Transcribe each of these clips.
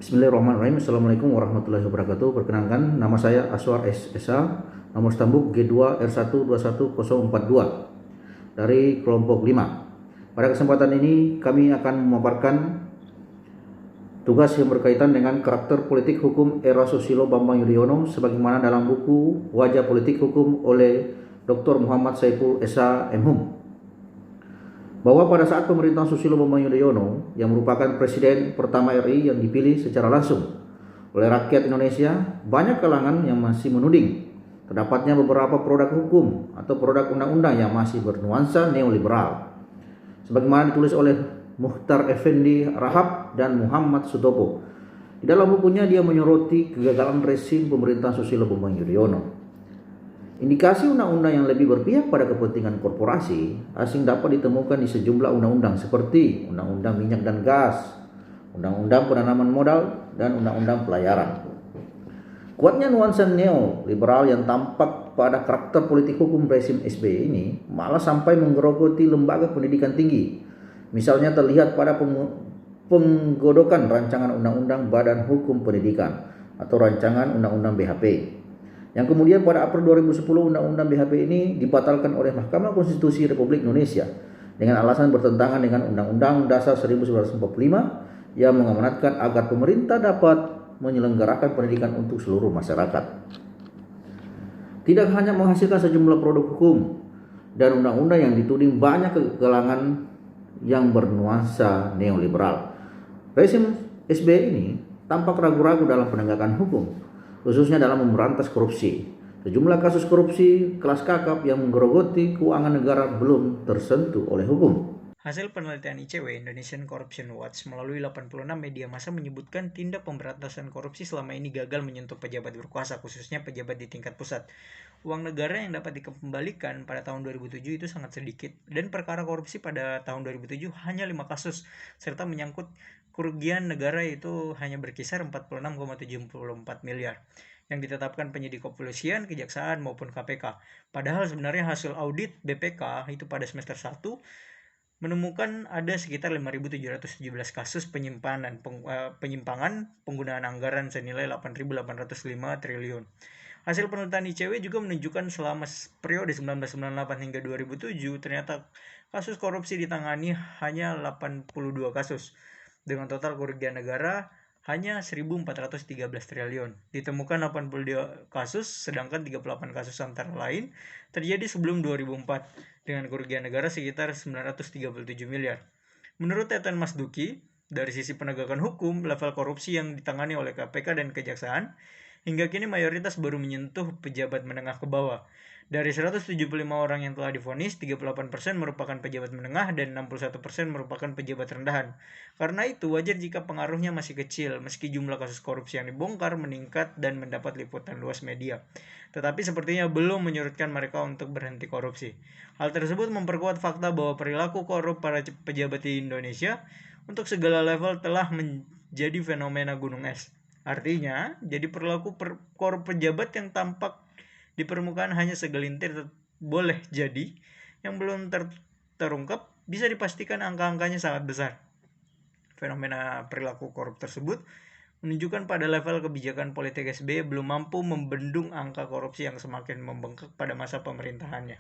Bismillahirrahmanirrahim. Assalamualaikum warahmatullahi wabarakatuh. Perkenalkan, nama saya Aswar SSA, nomor stambuk G2R1211042 dari kelompok 5. Pada kesempatan ini kami akan memaparkan tugas yang berkaitan dengan karakter politik hukum era Susilo Bambang Yudhoyono sebagaimana dalam buku Wajah Politik Hukum oleh Dr. Muhammad Saiful Esa MHum. Bahwa pada saat pemerintahan Susilo Bambang Yudhoyono yang merupakan presiden pertama RI yang dipilih secara langsung oleh rakyat Indonesia, banyak kalangan yang masih menuding terdapatnya beberapa produk hukum atau produk undang-undang yang masih bernuansa neoliberal, sebagaimana ditulis oleh Muhtar Effendi Rahab dan Muhammad Sutopo. Di dalam bukunya dia menyoroti kegagalan rezim pemerintahan Susilo Bambang Yudhoyono. Indikasi undang-undang yang lebih berpihak pada kepentingan korporasi asing dapat ditemukan di sejumlah undang-undang seperti Undang-Undang Minyak dan Gas, Undang-Undang Penanaman Modal, dan Undang-Undang Pelayaran. Kuatnya nuansa neoliberal yang tampak pada karakter politik hukum rezim SBY ini malah sampai menggerogoti lembaga pendidikan tinggi. Misalnya terlihat pada penggodokan rancangan Undang-Undang Badan Hukum Pendidikan atau rancangan Undang-Undang BHP. Yang kemudian pada April 2010 Undang-Undang BHP ini dibatalkan oleh Mahkamah Konstitusi Republik Indonesia dengan alasan bertentangan dengan Undang-Undang Dasar 1945 yang mengamanatkan agar pemerintah dapat menyelenggarakan pendidikan untuk seluruh masyarakat. Tidak hanya menghasilkan sejumlah produk hukum dan undang-undang yang dituding banyak kegagalan yang bernuansa neoliberal. Rezim SBY ini tampak ragu-ragu dalam penegakan hukum, khususnya dalam memberantas korupsi. Sejumlah kasus korupsi kelas kakap yang menggerogoti keuangan negara belum tersentuh oleh hukum. Hasil penelitian ICW Indonesian Corruption Watch melalui 86 media massa menyebutkan tindak pemberantasan korupsi selama ini gagal menyentuh pejabat berkuasa, khususnya pejabat di tingkat pusat. Uang negara yang dapat dikembalikan pada tahun 2007 itu sangat sedikit, dan perkara korupsi pada tahun 2007 hanya 5 kasus, serta menyangkut kerugian negara itu hanya berkisar 46,74 miliar yang ditetapkan penyidik kepolisian, kejaksaan maupun KPK. Padahal sebenarnya hasil audit BPK itu pada semester 1 menemukan ada sekitar 5.717 kasus penyimpangan penggunaan anggaran senilai 8.805 triliun. Hasil penelitian ICW juga menunjukkan selama periode 1998 hingga 2007 ternyata kasus korupsi ditangani hanya 82 kasus dengan total kerugian negara hanya 1.413 triliun. Ditemukan 82 kasus, sedangkan 38 kasus antara lain terjadi sebelum 2004 dengan kerugian negara sekitar 937 miliar. Menurut Teten Mas Duki, dari sisi penegakan hukum, level korupsi yang ditangani oleh KPK dan Kejaksaan hingga kini mayoritas baru menyentuh pejabat menengah ke bawah. Dari 175 orang yang telah divonis, 38% merupakan pejabat menengah dan 61% merupakan pejabat rendahan. Karena itu, wajar jika pengaruhnya masih kecil, meski jumlah kasus korupsi yang dibongkar meningkat dan mendapat liputan luas media. Tetapi sepertinya belum menyurutkan mereka untuk berhenti korupsi. Hal tersebut memperkuat fakta bahwa perilaku korup para pejabat di Indonesia untuk segala level telah menjadi fenomena gunung es. Artinya, jadi perilaku korup pejabat yang tampak di permukaan hanya segelintir boleh jadi yang belum terungkap, bisa dipastikan angka-angkanya sangat besar. Fenomena perilaku korup tersebut menunjukkan pada level kebijakan politik SBY belum mampu membendung angka korupsi yang semakin membengkak pada masa pemerintahannya.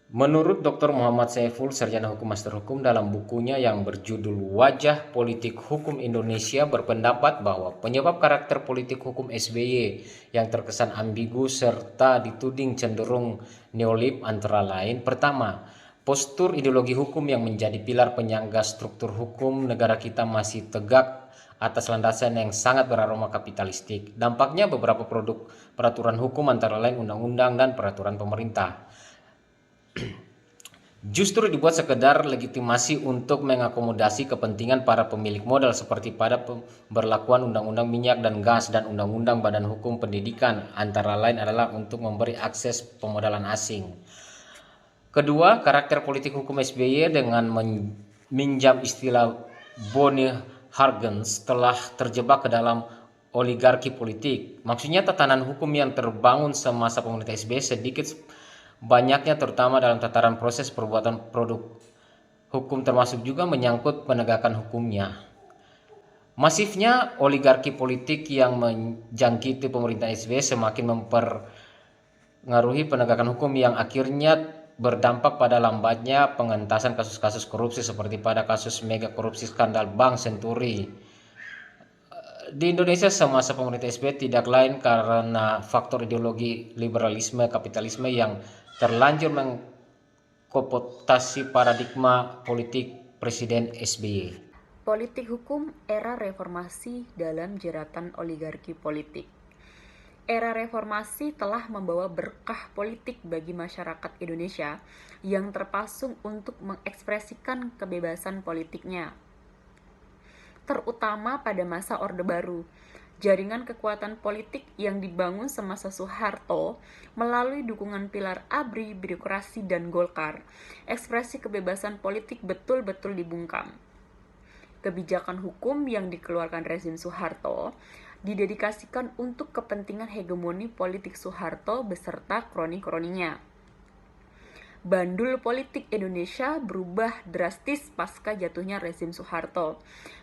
Menurut Dr. Muhammad Saiful, sarjana hukum master hukum, dalam bukunya yang berjudul Wajah Politik Hukum Indonesia berpendapat bahwa penyebab karakter politik hukum SBY yang terkesan ambigu serta dituding cenderung neolib antara lain: pertama, postur ideologi hukum yang menjadi pilar penyangga struktur hukum negara kita masih tegak atas landasan yang sangat beraroma kapitalistik. Dampaknya beberapa produk peraturan hukum antara lain undang-undang dan peraturan pemerintah justru dibuat sekedar legitimasi untuk mengakomodasi kepentingan para pemilik modal, seperti pada pemberlakuan Undang-Undang Minyak dan Gas dan Undang-Undang Badan Hukum Pendidikan, antara lain adalah untuk memberi akses pemodalan asing. Kedua, karakter politik hukum SBY dengan meminjam istilah Bonnie Hargens telah terjebak ke dalam oligarki politik. Maksudnya tatanan hukum yang terbangun semasa pemerintah SBY sedikit banyaknya terutama dalam tataran proses perbuatan produk hukum termasuk juga menyangkut penegakan hukumnya. Masifnya oligarki politik yang menjangkiti pemerintah SBY semakin mempengaruhi penegakan hukum yang akhirnya berdampak pada lambatnya pengentasan kasus-kasus korupsi seperti pada kasus mega korupsi skandal Bank Senturi di Indonesia semasa pemerintah SBY tidak lain karena faktor ideologi liberalisme kapitalisme yang terlanjur mengkooptasi paradigma politik Presiden SBY. Politik hukum era reformasi dalam jeratan oligarki politik. Era reformasi telah membawa berkah politik bagi masyarakat Indonesia yang terpasung untuk mengekspresikan kebebasan politiknya. Terutama pada masa Orde Baru, jaringan kekuatan politik yang dibangun semasa Soeharto melalui dukungan pilar ABRI, birokrasi, dan Golkar, ekspresi kebebasan politik betul-betul dibungkam. Kebijakan hukum yang dikeluarkan rezim Soeharto didedikasikan untuk kepentingan hegemoni politik Soeharto beserta kroni-kroninya. Bandul politik Indonesia berubah drastis pasca jatuhnya rezim Soeharto.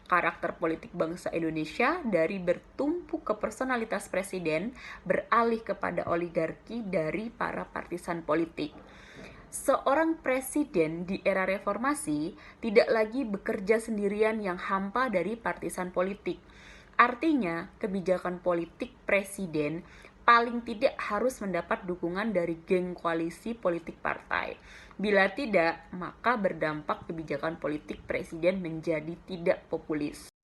Karakter politik bangsa Indonesia dari bertumpu ke personalitas presiden beralih kepada oligarki dari para partisan politik. Seorang presiden di era reformasi tidak lagi bekerja sendirian yang hampa dari partisan politik. Artinya, kebijakan politik presiden paling tidak harus mendapat dukungan dari geng koalisi politik partai. Bila tidak, maka berdampak kebijakan politik presiden menjadi tidak populis.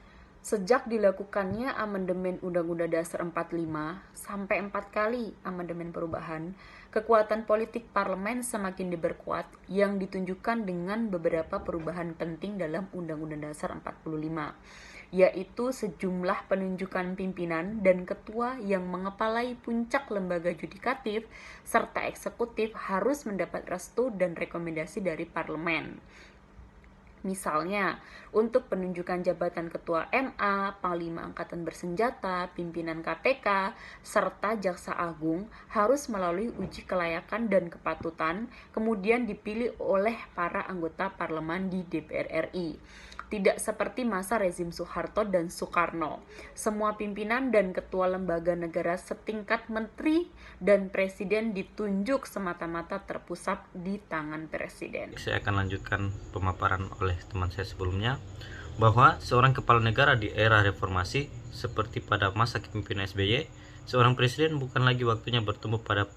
Sejak dilakukannya amandemen Undang-Undang Dasar 45 sampai 4 kali amandemen perubahan, kekuatan politik parlemen semakin diperkuat yang ditunjukkan dengan beberapa perubahan penting dalam Undang-Undang Dasar 45, yaitu sejumlah penunjukan pimpinan dan ketua yang mengepalai puncak lembaga yudikatif serta eksekutif harus mendapat restu dan rekomendasi dari parlemen. Misalnya, untuk penunjukan jabatan Ketua MA, Panglima Angkatan Bersenjata, pimpinan KPK, serta Jaksa Agung harus melalui uji kelayakan dan kepatutan, kemudian dipilih oleh para anggota parlemen di DPR RI. Tidak seperti masa rezim Soeharto dan Soekarno. Semua pimpinan dan ketua lembaga negara setingkat menteri dan presiden ditunjuk semata-mata terpusat di tangan presiden. Saya akan lanjutkan pemaparan oleh teman saya sebelumnya bahwa seorang kepala negara di era reformasi seperti pada masa kepemimpinan SBY, seorang presiden bukan lagi waktunya bertumbuh pada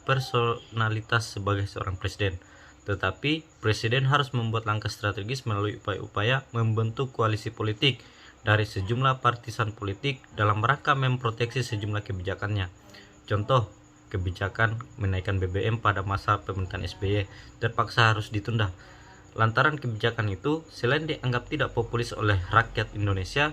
personalitas sebagai seorang presiden. Tetapi presiden harus membuat langkah strategis melalui upaya-upaya membentuk koalisi politik dari sejumlah partisan politik dalam rangka memproteksi sejumlah kebijakannya. Contoh, kebijakan menaikkan BBM pada masa pemerintahan SBY terpaksa harus ditunda. Lantaran kebijakan itu selain dianggap tidak populis oleh rakyat Indonesia,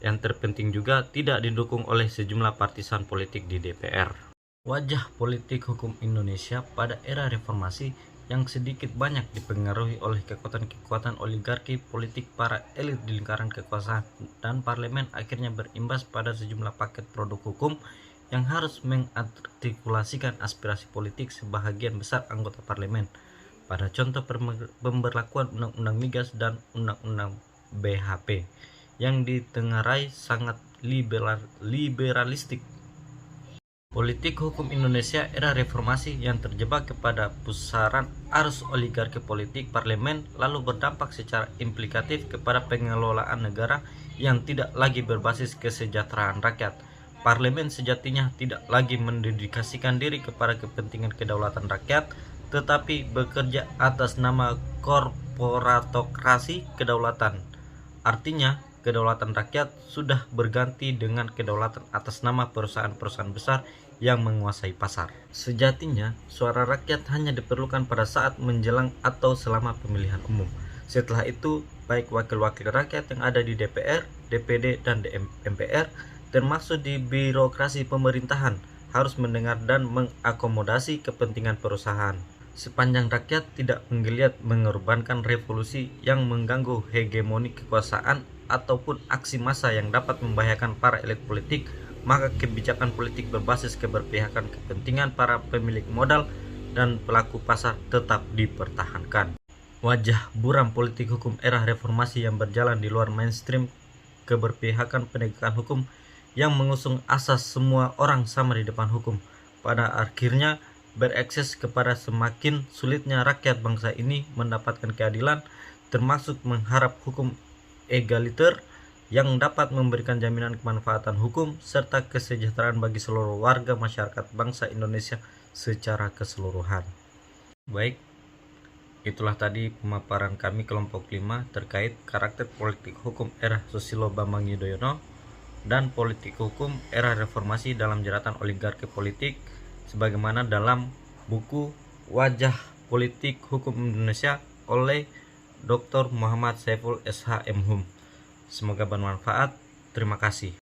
yang terpenting juga tidak didukung oleh sejumlah partisan politik di DPR. Wajah politik hukum Indonesia pada era reformasi yang sedikit banyak dipengaruhi oleh kekuatan-kekuatan oligarki politik para elit di lingkaran kekuasaan dan parlemen akhirnya berimbas pada sejumlah paket produk hukum yang harus mengartikulasikan aspirasi politik sebahagian besar anggota parlemen. Pada contoh pemberlakuan Undang-Undang Migas dan Undang-Undang BHP yang ditengarai sangat liberalistik. Politik hukum Indonesia era reformasi yang terjebak kepada pusaran arus oligarki politik parlemen lalu berdampak secara implikatif kepada pengelolaan negara yang tidak lagi berbasis kesejahteraan rakyat. Parlemen sejatinya tidak lagi mendedikasikan diri kepada kepentingan kedaulatan rakyat, tetapi bekerja atas nama korporatokrasi kedaulatan. Artinya, kedaulatan rakyat sudah berganti dengan kedaulatan atas nama perusahaan-perusahaan besar yang menguasai pasar. Sejatinya, suara rakyat hanya diperlukan pada saat menjelang atau selama pemilihan umum. Setelah itu, baik wakil-wakil rakyat yang ada di DPR, DPD, dan MPR, termasuk di birokrasi pemerintahan, harus mendengar dan mengakomodasi kepentingan perusahaan. Sepanjang rakyat tidak menggeliat mengorbankan revolusi yang mengganggu hegemoni kekuasaan ataupun aksi massa yang dapat membahayakan para elit politik, maka kebijakan politik berbasis keberpihakan kepentingan para pemilik modal dan pelaku pasar tetap dipertahankan. Wajah buram politik hukum era reformasi yang berjalan di luar mainstream keberpihakan penegakan hukum yang mengusung asas semua orang sama di depan hukum, pada akhirnya berekses kepada semakin sulitnya rakyat bangsa ini mendapatkan keadilan, termasuk mengharap hukum egaliter yang dapat memberikan jaminan kemanfaatan hukum serta kesejahteraan bagi seluruh warga masyarakat bangsa Indonesia secara keseluruhan. Baik, itulah tadi pemaparan kami kelompok 5 terkait karakter politik hukum era Susilo Bambang Yudhoyono dan politik hukum era reformasi dalam jeratan oligarki politik sebagaimana dalam buku Wajah Politik Hukum Indonesia oleh Dr. Muhammad Saiful SH.M. Hum. Semoga bermanfaat. Terima kasih.